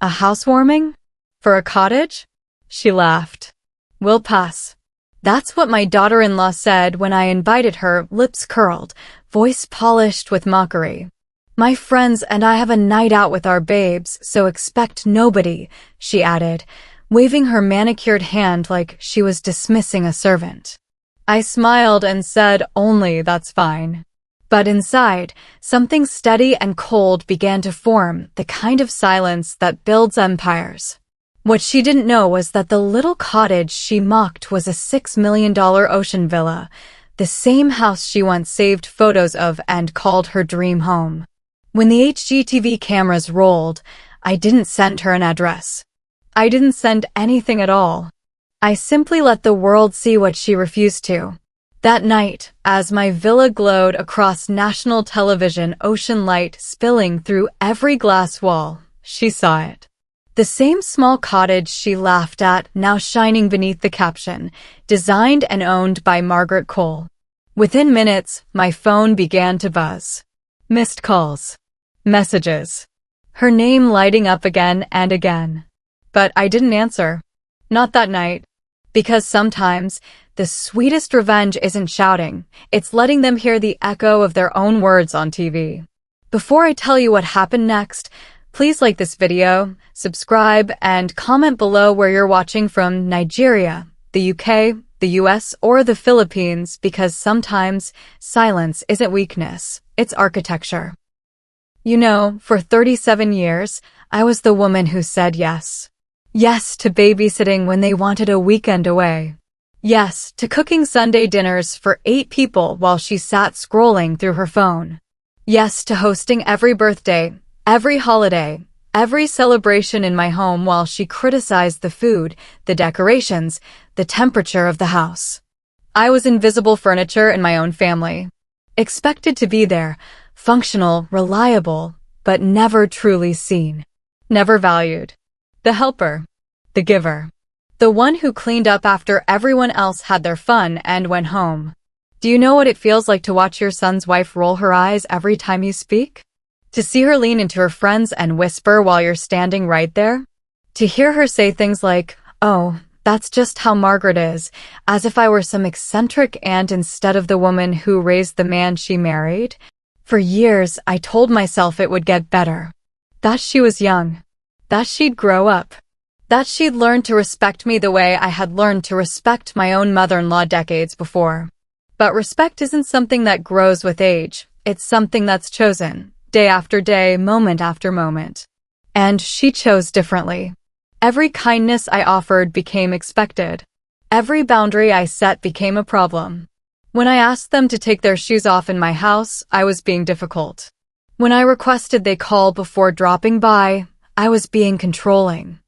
A housewarming? For a cottage? She laughed. We'll pass. That's what my daughter-in-law said when I invited her, lips curled, voice polished with mockery. My friends and I have a night out with our babes, so expect nobody, she added, waving her manicured hand like she was dismissing a servant. I smiled and said, only that's fine. But inside, something steady and cold began to form, the kind of silence that builds empires. What she didn't know was that the little cottage she mocked was a $6 million ocean villa, the same house she once saved photos of and called her dream home. When the HGTV cameras rolled, I didn't send her an address. I didn't send anything at all. I simply let the world see what she refused to. That night, as my villa glowed across national television, ocean light spilling through every glass wall, she saw it. The same small cottage she laughed at, now shining beneath the caption, designed and owned by Margaret Cole. Within minutes, my phone began to buzz. Missed calls. Messages. Her name lighting up again and again. But I didn't answer. Not that night. Because sometimes, the sweetest revenge isn't shouting, it's letting them hear the echo of their own words on TV. Before I tell you what happened next, please like this video, subscribe, and comment below where you're watching from: Nigeria, the UK, the US, or the Philippines, because sometimes silence isn't weakness, it's architecture. You know, for 37 years, I was the woman who said yes. Yes to babysitting when they wanted a weekend away. Yes to cooking Sunday dinners for 8 people while she sat scrolling through her phone. Yes to hosting every birthday, every holiday, every celebration in my home while she criticized the food, the decorations, the temperature of the house. I was invisible furniture in my own family. Expected to be there, functional, reliable, but never truly seen. Never valued. The helper. The giver. The one who cleaned up after everyone else had their fun and went home. Do you know what it feels like to watch your son's wife roll her eyes every time you speak? To see her lean into her friends and whisper while you're standing right there? To hear her say things like, "Oh, that's just how Margaret is," as if I were some eccentric aunt instead of the woman who raised the man she married? For years, I told myself it would get better. That she was young. That she'd grow up. That she'd learn to respect me the way I had learned to respect my own mother-in-law decades before. But respect isn't something that grows with age. It's something that's chosen, day after day, moment after moment. And she chose differently. Every kindness I offered became expected. Every boundary I set became a problem. When I asked them to take their shoes off in my house, I was being difficult. When I requested they call before dropping by, I was being controlling.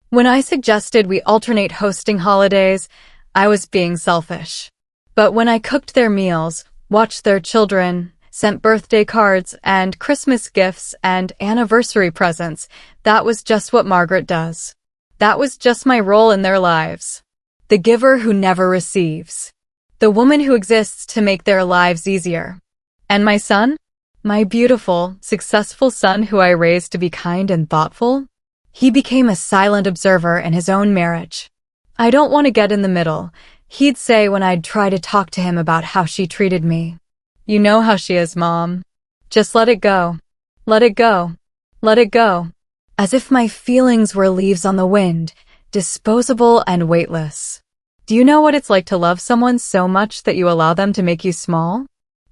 When I suggested we alternate hosting holidays, I was being selfish. But when I cooked their meals, watched their children, sent birthday cards and Christmas gifts and anniversary presents, that was just what Margaret does. That was just my role in their lives. The giver who never receives. The woman who exists to make their lives easier. And my son? My beautiful, successful son who I raised to be kind and thoughtful? He became a silent observer in his own marriage. "I don't want to get in the middle," he'd say when I'd try to talk to him about how she treated me. "You know how she is, Mom. Just let it go. Let it go. Let it go." As if my feelings were leaves on the wind, disposable and weightless. Do you know what it's like to love someone so much that you allow them to make you small?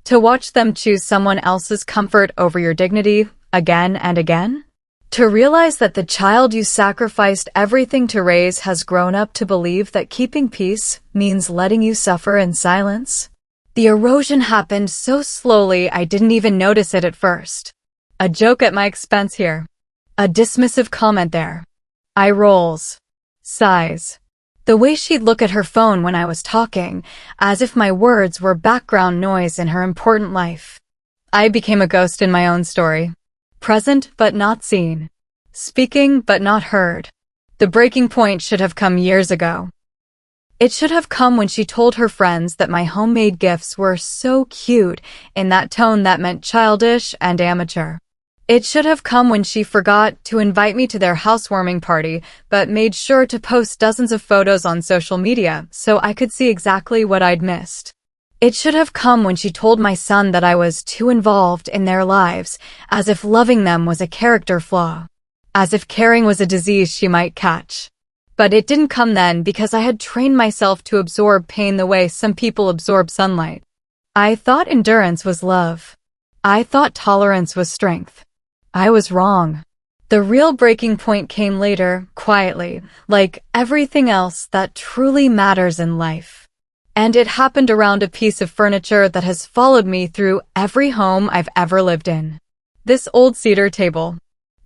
To watch them choose someone else's comfort over your dignity again and again? To realize that the child you sacrificed everything to raise has grown up to believe that keeping peace means letting you suffer in silence? The erosion happened so slowly I didn't even notice it at first. A joke at my expense here. A dismissive comment there. Eye rolls. Sighs. The way she'd look at her phone when I was talking, as if my words were background noise in her important life. I became a ghost in my own story. Present but not seen. Speaking but not heard. The breaking point should have come years ago. It should have come when she told her friends that my homemade gifts were so cute in that tone that meant childish and amateur. It should have come when she forgot to invite me to their housewarming party, but made sure to post dozens of photos on social media so I could see exactly what I'd missed. It should have come when she told my son that I was too involved in their lives, as if loving them was a character flaw, as if caring was a disease she might catch. But it didn't come then because I had trained myself to absorb pain the way some people absorb sunlight. I thought endurance was love. I thought tolerance was strength. I was wrong. The real breaking point came later, quietly, like everything else that truly matters in life. And it happened around a piece of furniture that has followed me through every home I've ever lived in. This old cedar table.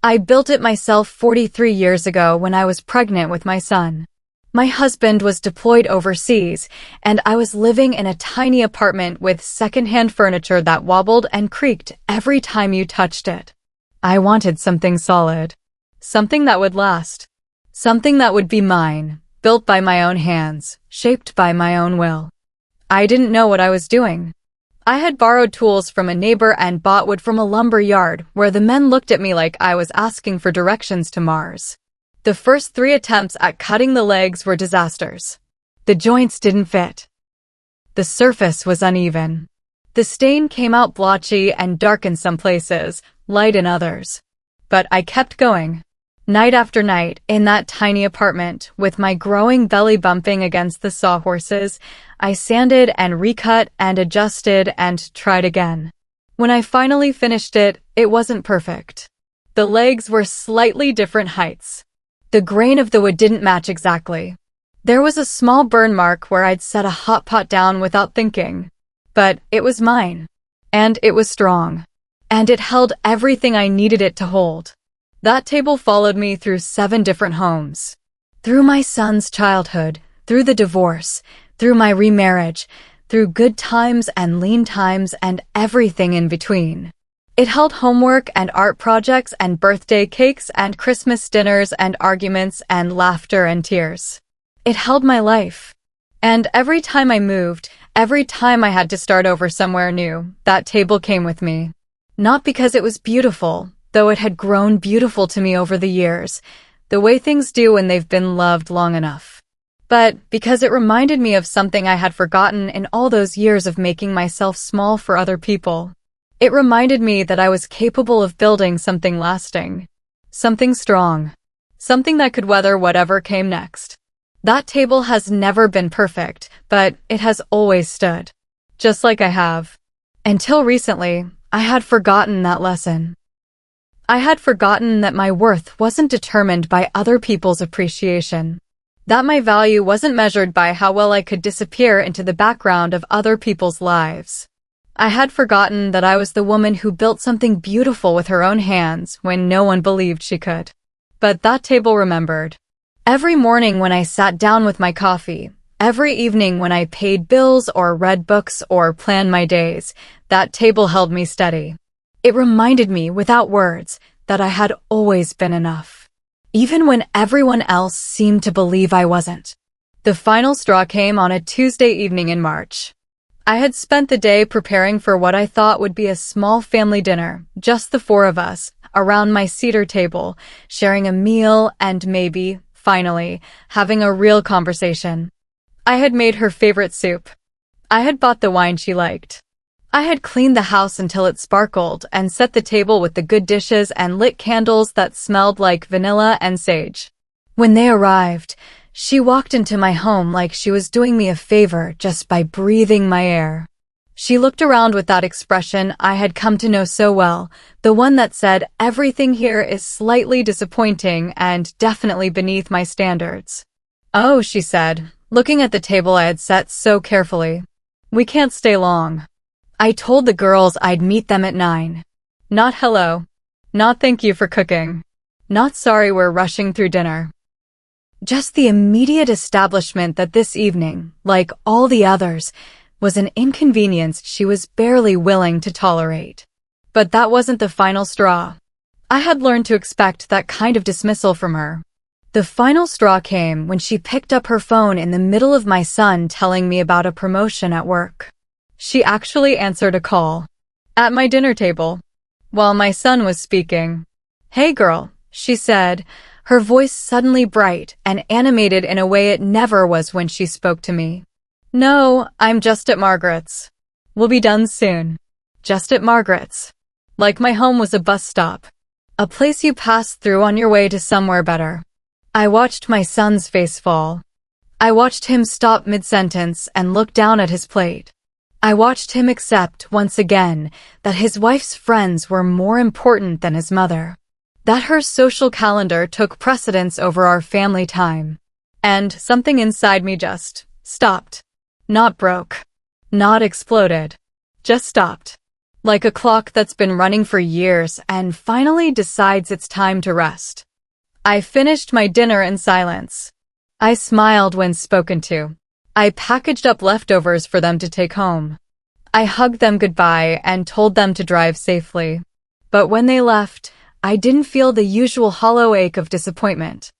I built it myself 43 years ago when I was pregnant with my son. My husband was deployed overseas, and I was living in a tiny apartment with secondhand furniture that wobbled and creaked every time you touched it. I wanted something solid. Something that would last. Something that would be mine, built by my own hands, shaped by my own will. I didn't know what I was doing. I had borrowed tools from a neighbor and bought wood from a lumber yard where the men looked at me like I was asking for directions to Mars. The first 3 attempts at cutting the legs were disasters. The joints didn't fit. The surface was uneven. The stain came out blotchy and dark in some places, light in others. But I kept going. Night after night, in that tiny apartment, with my growing belly bumping against the sawhorses, I sanded and recut and adjusted and tried again. When I finally finished it, it wasn't perfect. The legs were slightly different heights. The grain of the wood didn't match exactly. There was a small burn mark where I'd set a hot pot down without thinking. But it was mine. And it was strong. And it held everything I needed it to hold. That table followed me through 7 different homes. Through my son's childhood, through the divorce, through my remarriage, through good times and lean times and everything in between. It held homework and art projects and birthday cakes and Christmas dinners and arguments and laughter and tears. It held my life. And every time I moved, every time I had to start over somewhere new, that table came with me. Not because it was beautiful, though it had grown beautiful to me over the years, the way things do when they've been loved long enough. But because it reminded me of something I had forgotten in all those years of making myself small for other people. It reminded me that I was capable of building something lasting. Something strong. Something that could weather whatever came next. That table has never been perfect, but it has always stood. Just like I have. Until recently, I had forgotten that lesson. I had forgotten that my worth wasn't determined by other people's appreciation. That my value wasn't measured by how well I could disappear into the background of other people's lives. I had forgotten that I was the woman who built something beautiful with her own hands when no one believed she could. But that table remembered. Every morning when I sat down with my coffee, every evening when I paid bills or read books or planned my days, that table held me steady. It reminded me, without words, that I had always been enough. Even when everyone else seemed to believe I wasn't. The final straw came on a Tuesday evening in March. I had spent the day preparing for what I thought would be a small family dinner, just the 4 of us, around my cedar table, sharing a meal and maybe, finally, having a real conversation. I had made her favorite soup. I had bought the wine she liked. I had cleaned the house until it sparkled and set the table with the good dishes and lit candles that smelled like vanilla and sage. When they arrived, she walked into my home like she was doing me a favor just by breathing my air. She looked around with that expression I had come to know so well, the one that said, "Everything here is slightly disappointing and definitely beneath my standards." "Oh," she said, looking at the table I had set so carefully. "We can't stay long." I told the girls I'd meet them at 9. Not hello. Not thank you for cooking. Not sorry we're rushing through dinner. Just the immediate establishment that this evening, like all the others, was an inconvenience she was barely willing to tolerate. But that wasn't the final straw. I had learned to expect that kind of dismissal from her. The final straw came when she picked up her phone in the middle of my son telling me about a promotion at work. She actually answered a call. At my dinner table. while my son was speaking. "Hey girl," she said, her voice suddenly bright and animated in a way it never was when she spoke to me. "No, I'm just at Margaret's. We'll be done soon. Just at Margaret's. Like my home was a bus stop. A place you pass through on your way to somewhere better." I watched my son's face fall. I watched him stop mid-sentence and look down at his plate. I watched him accept, once again, that his wife's friends were more important than his mother. That her social calendar took precedence over our family time. And something inside me just stopped. Not broke. Not exploded. Just stopped. Like a clock that's been running for years and finally decides it's time to rest. I finished my dinner in silence. I smiled when spoken to. I packaged up leftovers for them to take home. I hugged them goodbye and told them to drive safely. But when they left, I didn't feel the usual hollow ache of disappointment.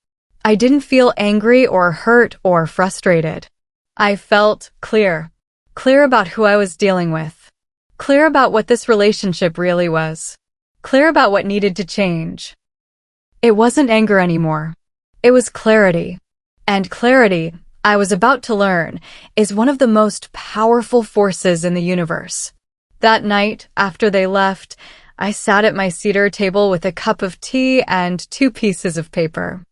I didn't feel angry or hurt or frustrated. I felt clear. Clear about who I was dealing with. Clear about what this relationship really was. Clear about what needed to change. It wasn't anger anymore. It was clarity. And clarity, I was about to learn, is one of the most powerful forces in the universe. That night, after they left, I sat at my cedar table with a cup of tea and 2 pieces of paper.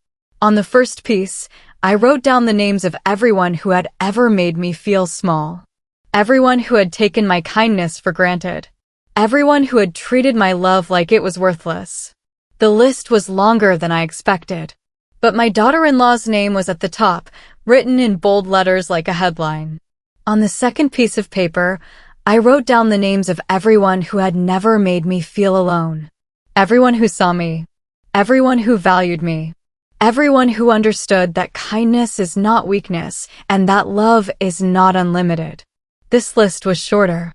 On the first piece, I wrote down the names of everyone who had ever made me feel small. Everyone who had taken my kindness for granted. Everyone who had treated my love like it was worthless. The list was longer than I expected. But my daughter-in-law's name was at the top, written in bold letters like a headline. On the second piece of paper, I wrote down the names of everyone who had never made me feel alone. Everyone who saw me. Everyone who valued me. Everyone who understood that kindness is not weakness and that love is not unlimited. This list was shorter,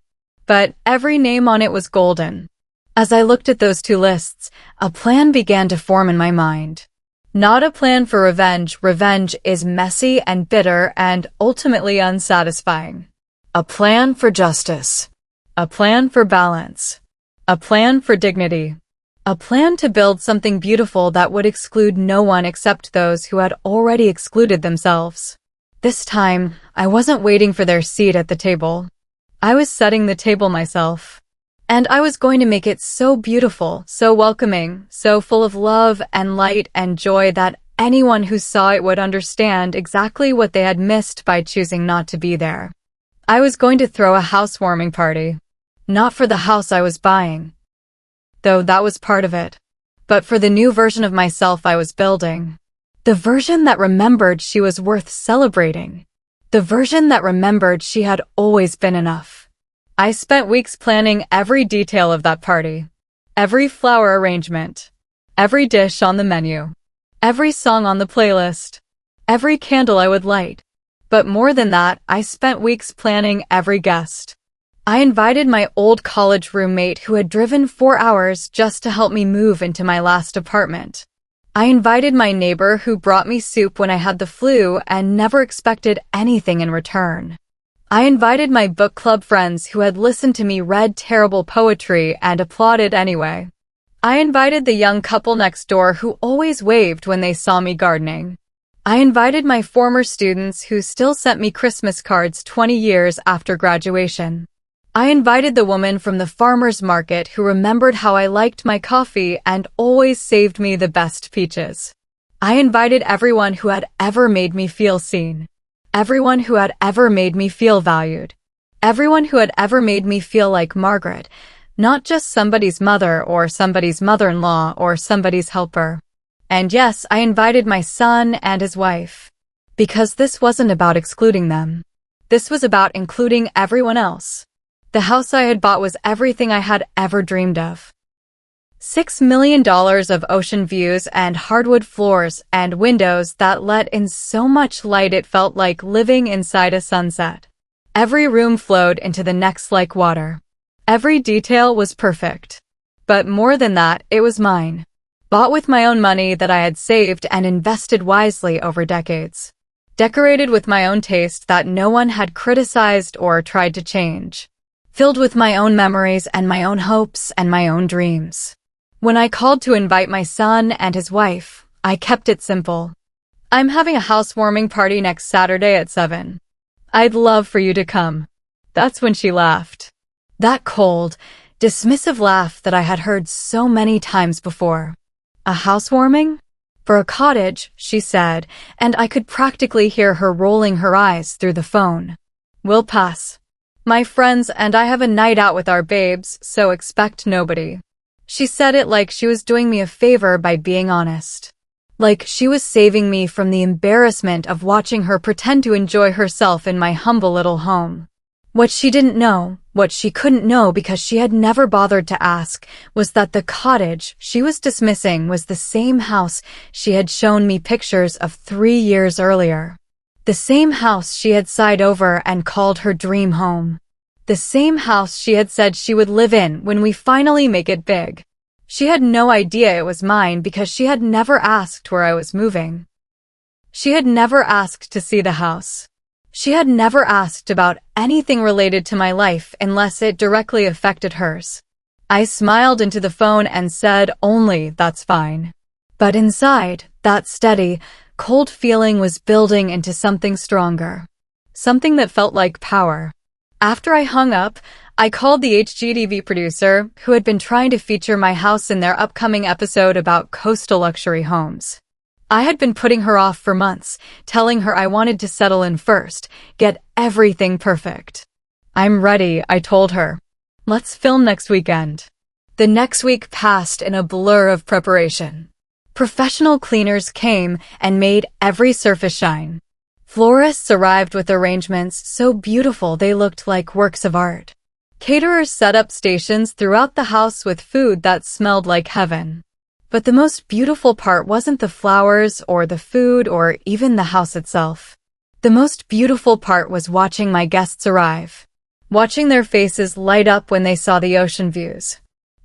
but every name on it was golden. As I looked at those 2 lists, a plan began to form in my mind. Not a plan for revenge. Revenge is messy and bitter and ultimately unsatisfying. A plan for justice. A plan for balance. A plan for dignity. A plan to build something beautiful that would exclude no one except those who had already excluded themselves. This time, I wasn't waiting for their seat at the table. I was setting the table myself. And I was going to make it so beautiful, so welcoming, so full of love and light and joy that anyone who saw it would understand exactly what they had missed by choosing not to be there. I was going to throw a housewarming party. Not for the house I was buying, though that was part of it, but for the new version of myself I was building. The version that remembered she was worth celebrating. The version that remembered she had always been enough. I spent weeks planning every detail of that party. Every flower arrangement. Every dish on the menu. Every song on the playlist. Every candle I would light. But more than that, I spent weeks planning every guest. I invited my old college roommate who had driven 4 hours just to help me move into my last apartment. I invited my neighbor who brought me soup when I had the flu and never expected anything in return. I invited my book club friends who had listened to me read terrible poetry and applauded anyway. I invited the young couple next door who always waved when they saw me gardening. I invited my former students who still sent me Christmas cards 20 years after graduation. I invited the woman from the farmer's market who remembered how I liked my coffee and always saved me the best peaches. I invited everyone who had ever made me feel seen. Everyone who had ever made me feel valued. Everyone who had ever made me feel like Margaret, not just somebody's mother or somebody's mother-in-law or somebody's helper. And yes, I invited my son and his wife. Because this wasn't about excluding them. This was about including everyone else. The house I had bought was everything I had ever dreamed of. $6 million of ocean views and hardwood floors and windows that let in so much light it felt like living inside a sunset. Every room flowed into the next like water. Every detail was perfect. But more than that, it was mine. Bought with my own money that I had saved and invested wisely over decades. Decorated with my own taste that no one had criticized or tried to change. filled with my own memories and my own hopes and my own dreams. When I called to invite my son and his wife, I kept it simple. I'm having a housewarming party next Saturday at 7. I'd love for you to come. That's when she laughed. That cold, dismissive laugh that I had heard so many times before. A housewarming? For a cottage, she said, and I could practically hear her rolling her eyes through the phone. We'll pass. My friends and I have a night out with our babes, so expect nobody. She said it like she was doing me a favor by being honest. Like she was saving me from the embarrassment of watching her pretend to enjoy herself in my humble little home. What she didn't know, what she couldn't know because she had never bothered to ask, was that the cottage she was dismissing was the same house she had shown me pictures of 3 years earlier. The same house she had sighed over and called her dream home. The same house she had said she would live in when we finally make it big. She had no idea it was mine because she had never asked where I was moving. She had never asked to see the house. She had never asked about anything related to my life unless it directly affected hers. I smiled into the phone and said only, "That's fine." But inside, that steady, cold feeling was building into something stronger. Something that felt like power. After I hung up, I called the HGTV producer, who had been trying to feature my house in their upcoming episode about coastal luxury homes. I had been putting her off for months, telling her I wanted to settle in first, get everything perfect. "I'm ready," I told her. "Let's film next weekend." The next week passed in a blur of preparation. Professional cleaners came and made every surface shine. Florists arrived with arrangements so beautiful they looked like works of art. Caterers set up stations throughout the house with food that smelled like heaven. But the most beautiful part wasn't the flowers or the food or even the house itself. The most beautiful part was watching my guests arrive. Watching their faces light up when they saw the ocean views.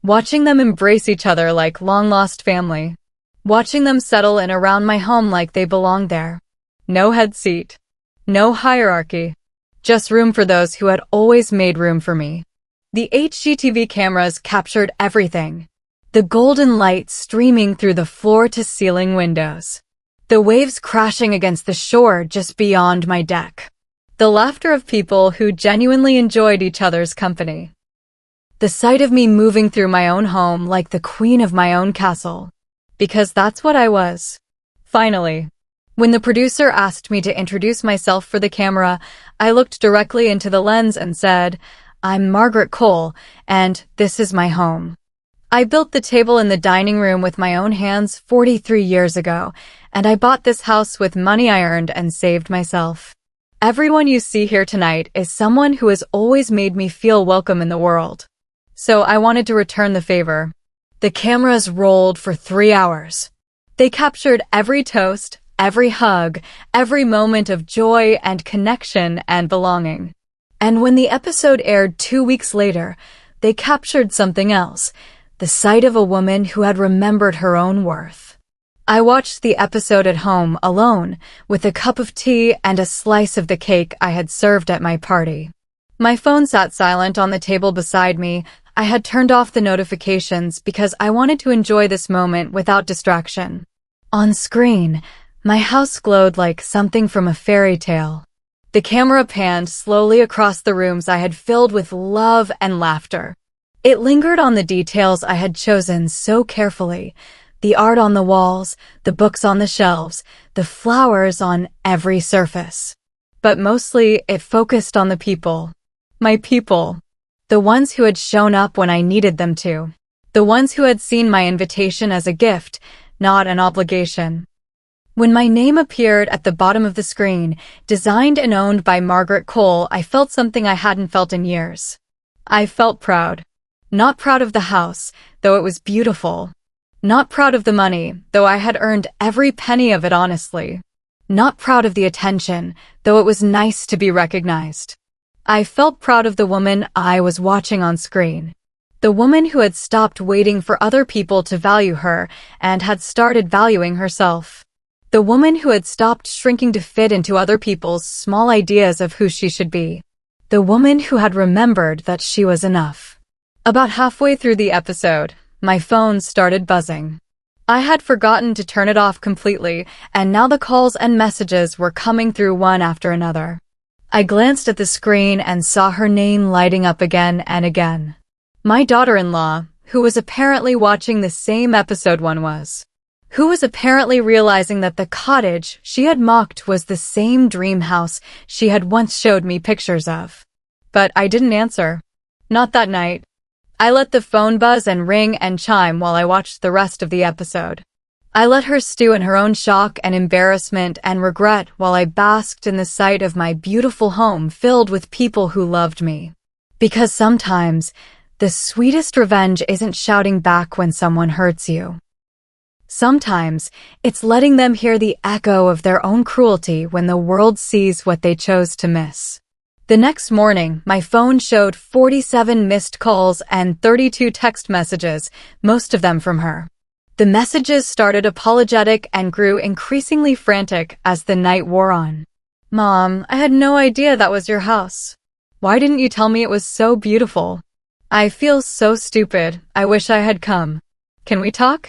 Watching them embrace each other like long-lost family. Watching them settle in around my home like they belonged there. No head seat. No hierarchy. Just room for those who had always made room for me. The HGTV cameras captured everything. The golden light streaming through the floor-to-ceiling windows. The waves crashing against the shore just beyond my deck. The laughter of people who genuinely enjoyed each other's company. The sight of me moving through my own home like the queen of my own castle. Because that's what I was. Finally, when the producer asked me to introduce myself for the camera, I looked directly into the lens and said, "I'm Margaret Cole, and this is my home." I built the table in the dining room with my own hands 43 years ago, and I bought this house with money I earned and saved myself. Everyone you see here tonight is someone who has always made me feel welcome in the world. So I wanted to return the favor. The cameras rolled for 3 hours. They captured every toast, every hug, every moment of joy and connection and belonging. And when the episode aired 2 weeks later, they captured something else. The sight of a woman who had remembered her own worth. I watched the episode at home, alone, with a cup of tea and a slice of the cake I had served at my party. My phone sat silent on the table beside me. I had turned off the notifications because I wanted to enjoy this moment without distraction. On screen, my house glowed like something from a fairy tale. The camera panned slowly across the rooms I had filled with love and laughter. It lingered on the details I had chosen so carefully. The art on the walls, the books on the shelves, the flowers on every surface. But mostly, it focused on the people. My people. The ones who had shown up when I needed them to. The ones who had seen my invitation as a gift, not an obligation. When my name appeared at the bottom of the screen, designed and owned by Margaret Cole, I felt something I hadn't felt in years. I felt proud. Not proud of the house, though it was beautiful. Not proud of the money, though I had earned every penny of it honestly. Not proud of the attention, though it was nice to be recognized. I felt proud of the woman I was watching on screen. The woman who had stopped waiting for other people to value her and had started valuing herself. The woman who had stopped shrinking to fit into other people's small ideas of who she should be. The woman who had remembered that she was enough. About halfway through the episode, my phone started buzzing. I had forgotten to turn it off completely, and now the calls and messages were coming through one after another. I glanced at the screen and saw her name lighting up again and again. My daughter-in-law, who was apparently watching the same episode one was. Who was apparently realizing that the cottage she had mocked was the same dream house she had once showed me pictures of. But I didn't answer. Not that night. I let the phone buzz and ring and chime while I watched the rest of the episode. I let her stew in her own shock and embarrassment and regret while I basked in the sight of my beautiful home filled with people who loved me. Because sometimes, the sweetest revenge isn't shouting back when someone hurts you. Sometimes, it's letting them hear the echo of their own cruelty when the world sees what they chose to miss. The next morning, my phone showed 47 missed calls and 32 text messages, most of them from her. The messages started apologetic and grew increasingly frantic as the night wore on. "Mom, I had no idea that was your house. Why didn't you tell me it was so beautiful? I feel so stupid. I wish I had come. Can we talk?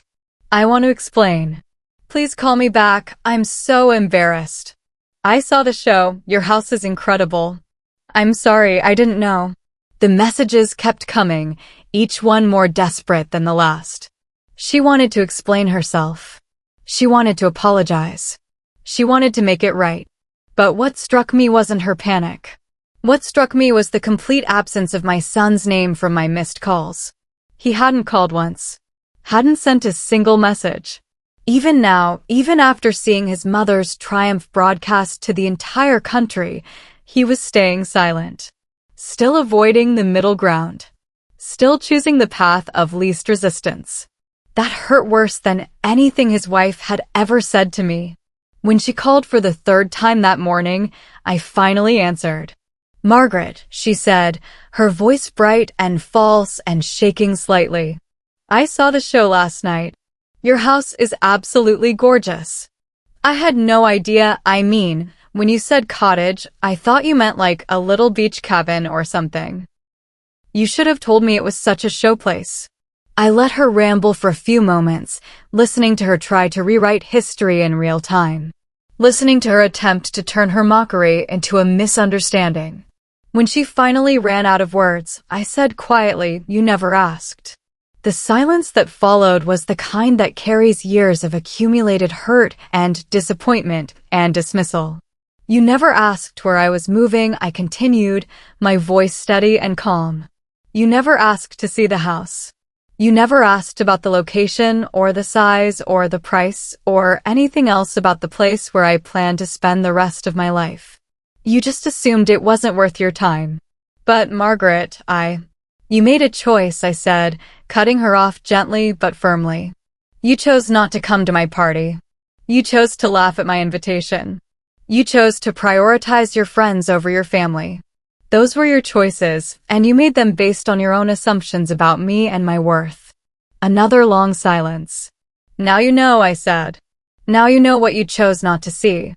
I want to explain. Please call me back. I'm so embarrassed. I saw the show. Your house is incredible. I'm sorry, I didn't know." The messages kept coming, each one more desperate than the last. She wanted to explain herself. She wanted to apologize. She wanted to make it right. But what struck me wasn't her panic. What struck me was the complete absence of my son's name from my missed calls. He hadn't called once. Hadn't sent a single message. Even now, even after seeing his mother's triumph broadcast to the entire country, he was staying silent. Still avoiding the middle ground. Still choosing the path of least resistance. That hurt worse than anything his wife had ever said to me. When she called for the third time that morning, I finally answered. "Margaret," she said, her voice bright and false and shaking slightly. "I saw the show last night. Your house is absolutely gorgeous. I had no idea, when you said cottage, I thought you meant like a little beach cabin or something. You should have told me it was such a showplace." I let her ramble for a few moments, listening to her try to rewrite history in real time. Listening to her attempt to turn her mockery into a misunderstanding. When she finally ran out of words, I said quietly, "You never asked." The silence that followed was the kind that carries years of accumulated hurt and disappointment and dismissal. "You never asked where I was moving," I continued, my voice steady and calm. "You never asked to see the house. You never asked about the location or the size or the price or anything else about the place where I plan to spend the rest of my life. You just assumed it wasn't worth your time." "But Margaret, You made a choice," I said, cutting her off gently but firmly. "You chose not to come to my party. You chose to laugh at my invitation. You chose to prioritize your friends over your family. Those were your choices, and you made them based on your own assumptions about me and my worth." Another long silence. "Now you know," I said. "Now you know what you chose not to see."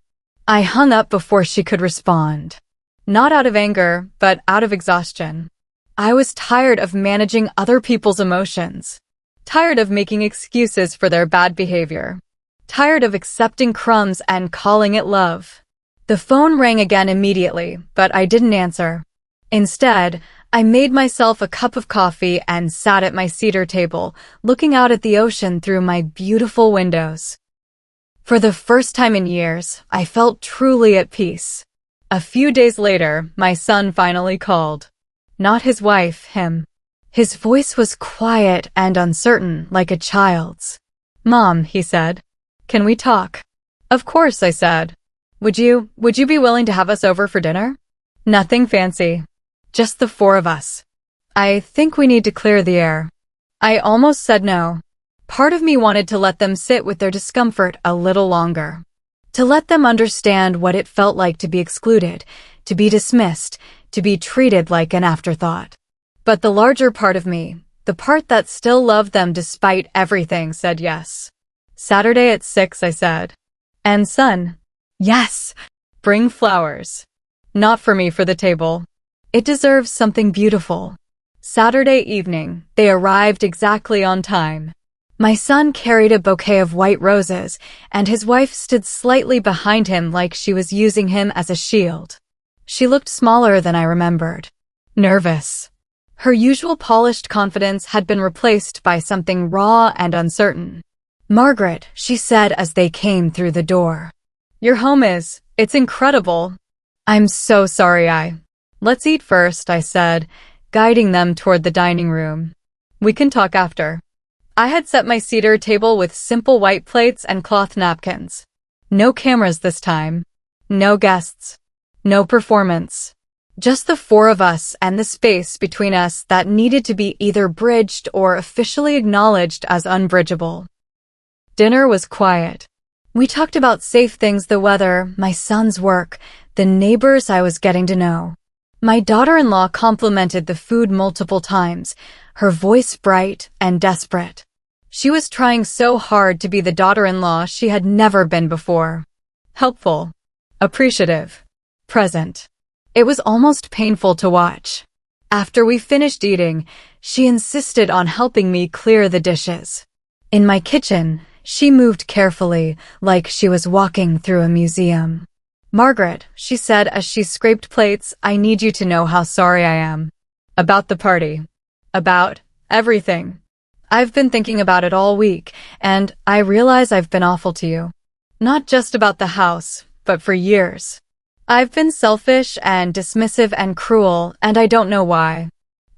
I hung up before she could respond. Not out of anger, but out of exhaustion. I was tired of managing other people's emotions. Tired of making excuses for their bad behavior. Tired of accepting crumbs and calling it love. The phone rang again immediately, but I didn't answer. Instead, I made myself a cup of coffee and sat at my cedar table, looking out at the ocean through my beautiful windows. For the first time in years, I felt truly at peace. A few days later, my son finally called. Not his wife, him. His voice was quiet and uncertain, like a child's. "Mom," he said. "Can we talk?" "Of course," I said. Would you be willing to have us over for dinner?" "Nothing fancy. Just the four of us. I think we need to clear the air." I almost said no. Part of me wanted to let them sit with their discomfort a little longer. To let them understand what it felt like to be excluded, to be dismissed, to be treated like an afterthought. But the larger part of me, the part that still loved them despite everything, said yes. "Saturday at 6, I said. "And son?" "Yes. Bring flowers. Not for me, for the table." It deserves something beautiful. Saturday evening, they arrived exactly on time. My son carried a bouquet of white roses, and his wife stood slightly behind him like she was using him as a shield. She looked smaller than I remembered. Nervous. Her usual polished confidence had been replaced by something raw and uncertain. "Margaret," she said as they came through the door. "Your home it's incredible." "I'm so sorry Let's eat first," I said, guiding them toward the dining room. "We can talk after." I had set my cedar table with simple white plates and cloth napkins. No cameras this time. No guests. No performance. Just the four of us and the space between us that needed to be either bridged or officially acknowledged as unbridgeable. Dinner was quiet. We talked about safe things, the weather, my son's work, the neighbors I was getting to know. My daughter-in-law complimented the food multiple times, her voice bright and desperate. She was trying so hard to be the daughter-in-law she had never been before. Helpful. Appreciative. Present. It was almost painful to watch. After we finished eating, she insisted on helping me clear the dishes. In my kitchen, she moved carefully, like she was walking through a museum. "Margaret," she said as she scraped plates, "I need you to know how sorry I am. About the party. About everything. I've been thinking about it all week, and I realize I've been awful to you. Not just about the house, but for years. I've been selfish and dismissive and cruel, and I don't know why."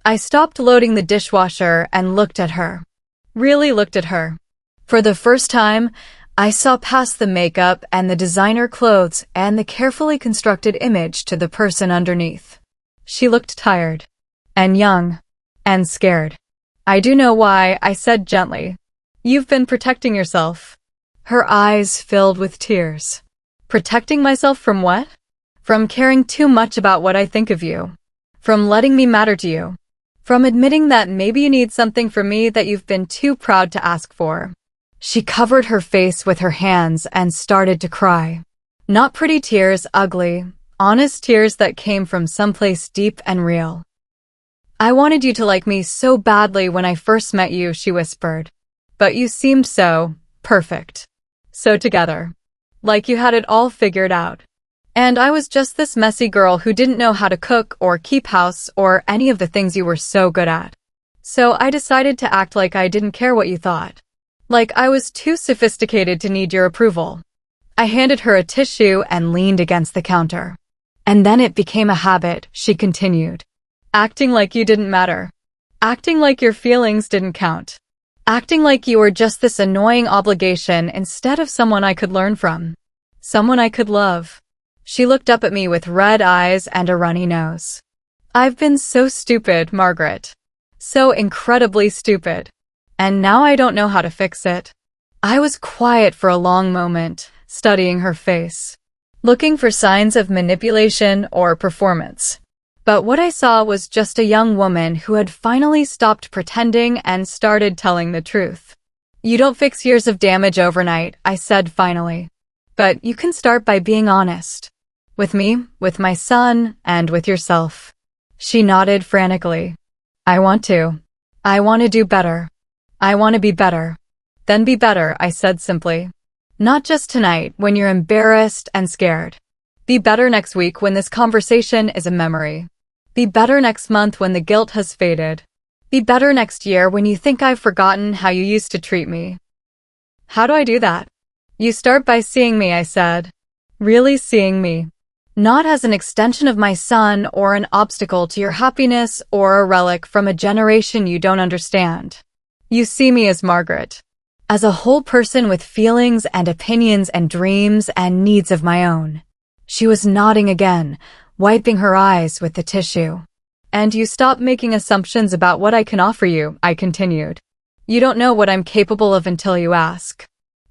I stopped loading the dishwasher and looked at her. Really looked at her. For the first time, I saw past the makeup and the designer clothes and the carefully constructed image to the person underneath. She looked tired. And young. And scared. "I do know why," I said gently. "You've been protecting yourself." Her eyes filled with tears. "Protecting myself from what?" "From caring too much about what I think of you. From letting me matter to you. From admitting that maybe you need something from me that you've been too proud to ask for." She covered her face with her hands and started to cry. Not pretty tears, ugly, honest tears that came from someplace deep and real. "I wanted you to like me so badly when I first met you," she whispered. "But you seemed so perfect. So together. Like you had it all figured out. And I was just this messy girl who didn't know how to cook or keep house or any of the things you were so good at. So I decided to act like I didn't care what you thought. Like I was too sophisticated to need your approval." I handed her a tissue and leaned against the counter. "And then it became a habit," she continued. "Acting like you didn't matter. Acting like your feelings didn't count. Acting like you were just this annoying obligation instead of someone I could learn from. Someone I could love." She looked up at me with red eyes and a runny nose. "I've been so stupid, Margaret. So incredibly stupid. And now I don't know how to fix it." I was quiet for a long moment, studying her face, looking for signs of manipulation or performance. But what I saw was just a young woman who had finally stopped pretending and started telling the truth. "You don't fix years of damage overnight," I said finally. "But you can start by being honest. With me, with my son, and with yourself." She nodded frantically. I want to do better. I want to be better." "Then be better," I said simply. "Not just tonight when you're embarrassed and scared. Be better next week when this conversation is a memory. Be better next month when the guilt has faded. Be better next year when you think I've forgotten how you used to treat me." "How do I do that?" "You start by seeing me," I said. "Really seeing me. Not as an extension of my son or an obstacle to your happiness or a relic from a generation you don't understand. You see me as Margaret. As a whole person with feelings and opinions and dreams and needs of my own." She was nodding again, wiping her eyes with the tissue. "And you stop making assumptions about what I can offer you," I continued. "You don't know what I'm capable of until you ask.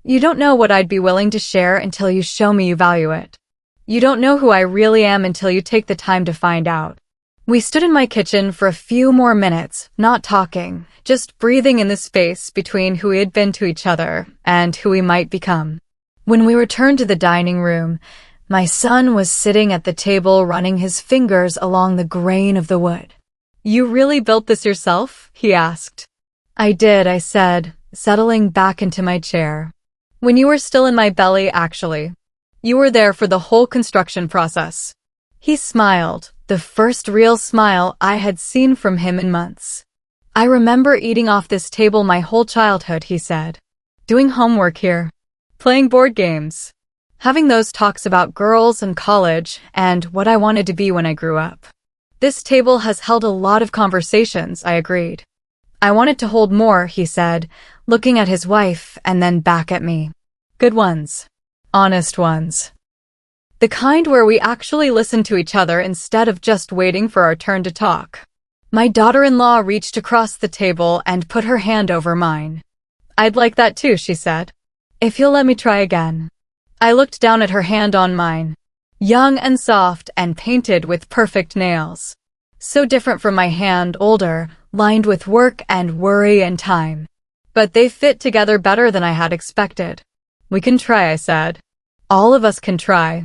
You don't know what I'd be willing to share until you show me you value it. You don't know who I really am until you take the time to find out." We stood in my kitchen for a few more minutes, not talking, just breathing in the space between who we had been to each other and who we might become. When we returned to the dining room, My son was sitting at the table running his fingers along the grain of the wood. "You really built this yourself?" he asked. "I did," I said, settling back into my chair. "When you were still in my belly, actually. You were there for the whole construction process." He smiled, the first real smile I had seen from him in months. "I remember eating off this table my whole childhood," he said. "Doing homework here. Playing board games. Having those talks about girls and college and what I wanted to be when I grew up. This table has held a lot of conversations," I agreed. "I want it to hold more," he said, looking at his wife and then back at me. "Good ones. Honest ones. The kind where we actually listen to each other instead of just waiting for our turn to talk." My daughter-in-law reached across the table and put her hand over mine. "I'd like that too," she said. "If you'll let me try again." I looked down at her hand on mine. Young and soft and painted with perfect nails. So different from my hand, older, lined with work and worry and time. But they fit together better than I had expected. "We can try," I said. "All of us can try."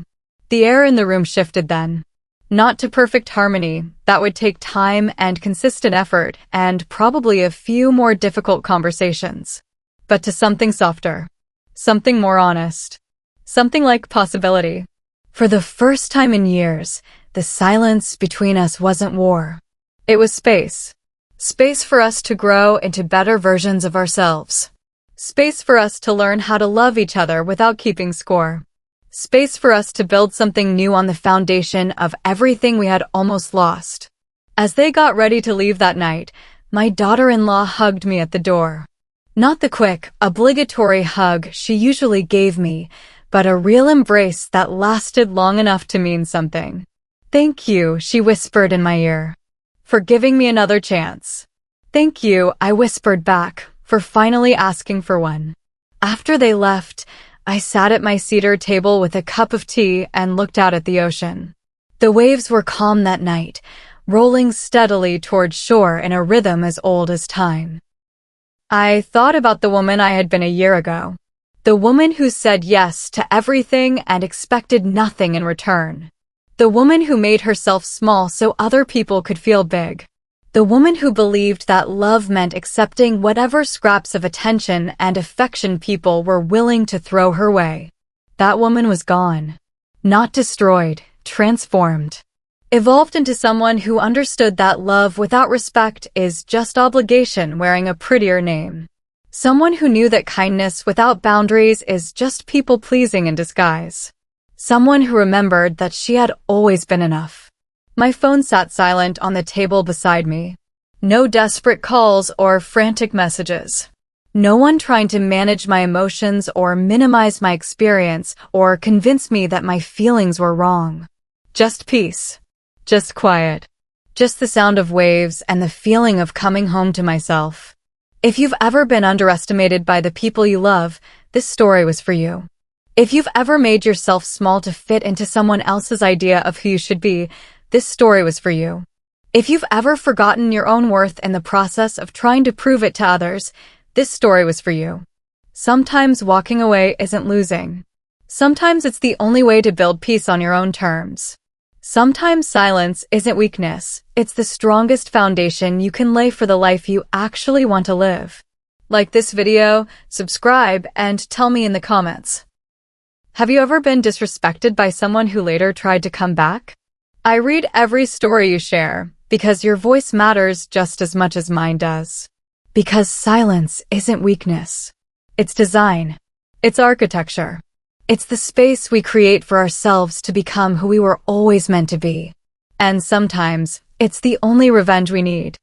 The air in the room shifted then. Not to perfect harmony, that would take time and consistent effort and probably a few more difficult conversations. But to something softer. Something more honest. Something like possibility. For the first time in years, the silence between us wasn't war. It was space. Space for us to grow into better versions of ourselves. Space for us to learn how to love each other without keeping score. Space for us to build something new on the foundation of everything we had almost lost. As they got ready to leave that night, my daughter-in-law hugged me at the door. Not the quick, obligatory hug she usually gave me, but a real embrace that lasted long enough to mean something. "Thank you," she whispered in my ear, "for giving me another chance." "Thank you," I whispered back, "for finally asking for one." After they left, I sat at my cedar table with a cup of tea and looked out at the ocean. The waves were calm that night, rolling steadily toward shore in a rhythm as old as time. I thought about the woman I had been a year ago. The woman who said yes to everything and expected nothing in return. The woman who made herself small so other people could feel big. The woman who believed that love meant accepting whatever scraps of attention and affection people were willing to throw her way. That woman was gone. Not destroyed, transformed. Evolved into someone who understood that love without respect is just obligation wearing a prettier name. Someone who knew that kindness without boundaries is just people-pleasing in disguise. Someone who remembered that she had always been enough. My phone sat silent on the table beside me. No desperate calls or frantic messages. No one trying to manage my emotions or minimize my experience or convince me that my feelings were wrong. Just peace. Just quiet. Just the sound of waves and the feeling of coming home to myself. If you've ever been underestimated by the people you love, this story was for you. If you've ever made yourself small to fit into someone else's idea of who you should be, this story was for you. If you've ever forgotten your own worth in the process of trying to prove it to others, this story was for you. Sometimes walking away isn't losing. Sometimes it's the only way to build peace on your own terms. Sometimes silence isn't weakness, it's the strongest foundation you can lay for the life you actually want to live. Like this video, subscribe, and tell me in the comments. Have you ever been disrespected by someone who later tried to come back? I read every story you share, because your voice matters just as much as mine does. Because silence isn't weakness. It's design. It's architecture. It's the space we create for ourselves to become who we were always meant to be. And sometimes, it's the only revenge we need.